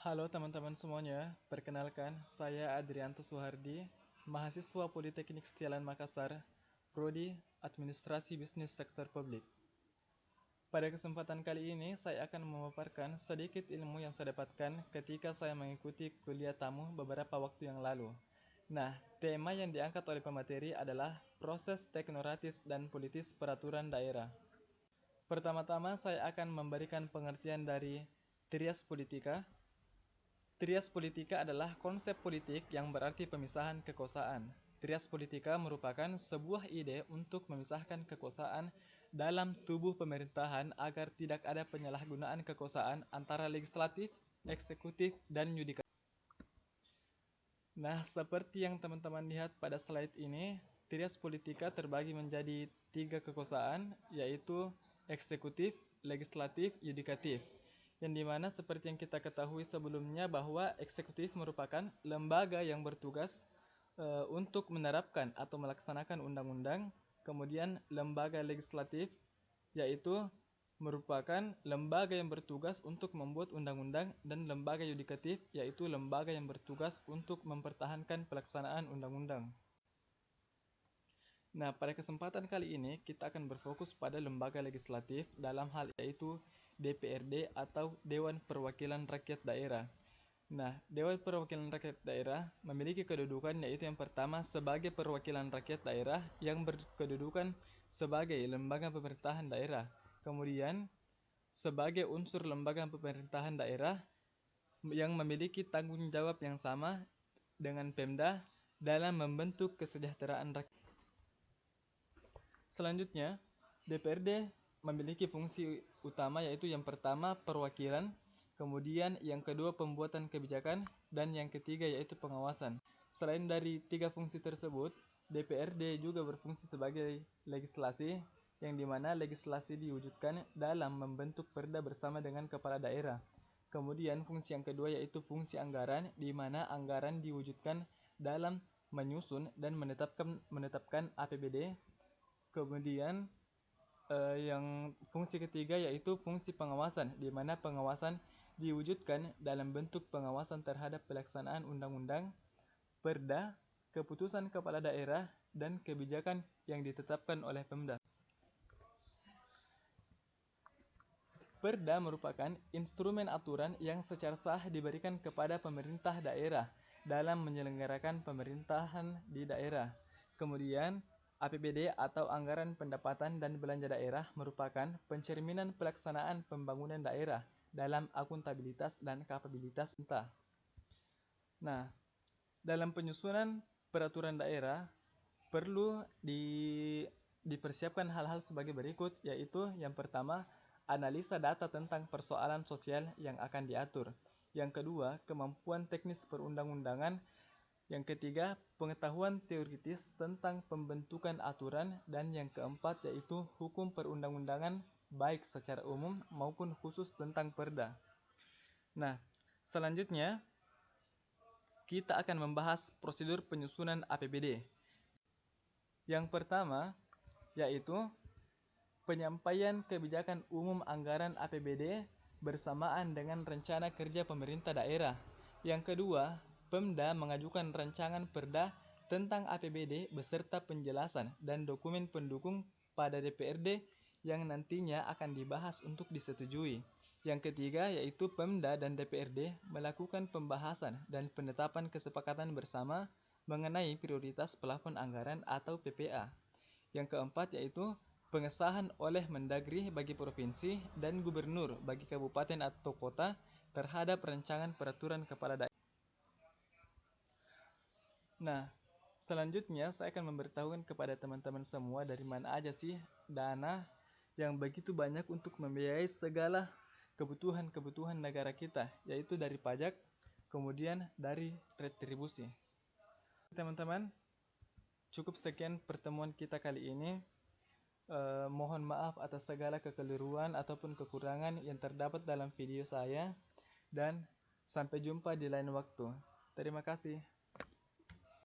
Halo teman-teman semuanya, perkenalkan saya Adrianto Suhardi, mahasiswa Politeknik Setialan Makassar, Prodi Administrasi Bisnis Sektor Publik. Pada kesempatan kali ini, saya akan memaparkan sedikit ilmu yang saya dapatkan ketika saya mengikuti kuliah tamu beberapa waktu yang lalu. Nah, tema yang diangkat oleh pemateri adalah proses teknokratis dan politis peraturan daerah. Pertama-tama, saya akan memberikan pengertian dari trias politika. Trias politika adalah konsep politik yang berarti pemisahan kekuasaan. Trias politika merupakan sebuah ide untuk memisahkan kekuasaan dalam tubuh pemerintahan agar tidak ada penyalahgunaan kekuasaan antara legislatif, eksekutif, dan yudikatif. Nah, seperti yang teman-teman lihat pada slide ini, trias politika terbagi menjadi 3 kekuasaan, yaitu eksekutif, legislatif, yudikatif. Yang dimana seperti yang kita ketahui sebelumnya bahwa eksekutif merupakan lembaga yang bertugas untuk menerapkan atau melaksanakan undang-undang. Kemudian lembaga legislatif yaitu merupakan lembaga yang bertugas untuk membuat undang-undang, dan lembaga yudikatif yaitu lembaga yang bertugas untuk mempertahankan pelaksanaan undang-undang. Nah, pada kesempatan kali ini kita akan berfokus pada lembaga legislatif dalam hal yaitu DPRD atau Dewan Perwakilan Rakyat Daerah. Nah, Dewan Perwakilan Rakyat Daerah memiliki kedudukan yaitu yang pertama sebagai perwakilan rakyat daerah yang berkedudukan sebagai lembaga pemerintahan daerah. Kemudian, sebagai unsur lembaga pemerintahan daerah yang memiliki tanggung jawab yang sama dengan Pemda dalam membentuk kesejahteraan rakyat. Selanjutnya, DPRD memiliki fungsi utama yaitu yang pertama perwakilan, kemudian yang kedua pembuatan kebijakan, dan yang ketiga yaitu pengawasan. Selain dari 3 fungsi tersebut, DPRD juga berfungsi sebagai legislasi, yang dimana legislasi diwujudkan dalam membentuk perda bersama dengan kepala daerah. Kemudian fungsi yang kedua yaitu fungsi anggaran, di mana anggaran diwujudkan dalam menyusun dan menetapkan APBD. Kemudian yang fungsi ketiga yaitu fungsi pengawasan, di mana pengawasan diwujudkan dalam bentuk pengawasan terhadap pelaksanaan undang-undang, perda, keputusan kepala daerah, dan kebijakan yang ditetapkan oleh Pemda. Perda merupakan instrumen aturan yang secara sah diberikan kepada pemerintah daerah dalam menyelenggarakan pemerintahan di daerah. Kemudian, APBD atau Anggaran Pendapatan dan Belanja Daerah merupakan pencerminan pelaksanaan pembangunan daerah dalam akuntabilitas dan kapabilitas pemerintah. Nah, dalam penyusunan peraturan daerah perlu dipersiapkan hal-hal sebagai berikut, yaitu yang pertama, analisa data tentang persoalan sosial yang akan diatur. Yang kedua, kemampuan teknis perundang-undangan. Yang ketiga, pengetahuan teoritis tentang pembentukan aturan. Dan yang keempat yaitu hukum perundang-undangan baik secara umum maupun khusus tentang perda. Nah, selanjutnya kita akan membahas prosedur penyusunan APBD. Yang pertama yaitu penyampaian kebijakan umum anggaran APBD bersamaan dengan rencana kerja pemerintah daerah. Yang kedua, Pemda mengajukan rancangan perda tentang APBD beserta penjelasan dan dokumen pendukung pada DPRD yang nantinya akan dibahas untuk disetujui. Yang ketiga yaitu Pemda dan DPRD melakukan pembahasan dan penetapan kesepakatan bersama mengenai prioritas plafon anggaran atau PPA. Yang keempat yaitu pengesahan oleh Mendagri bagi provinsi dan gubernur bagi kabupaten atau kota terhadap rancangan peraturan kepala daerah. Nah, selanjutnya saya akan memberitahukan kepada teman-teman semua dari mana aja sih dana yang begitu banyak untuk membiayai segala kebutuhan-kebutuhan negara kita, yaitu dari pajak, kemudian dari retribusi. Teman-teman, cukup sekian pertemuan kita kali ini. Mohon maaf atas segala kekeliruan ataupun kekurangan yang terdapat dalam video saya, dan sampai jumpa di lain waktu. Terima kasih.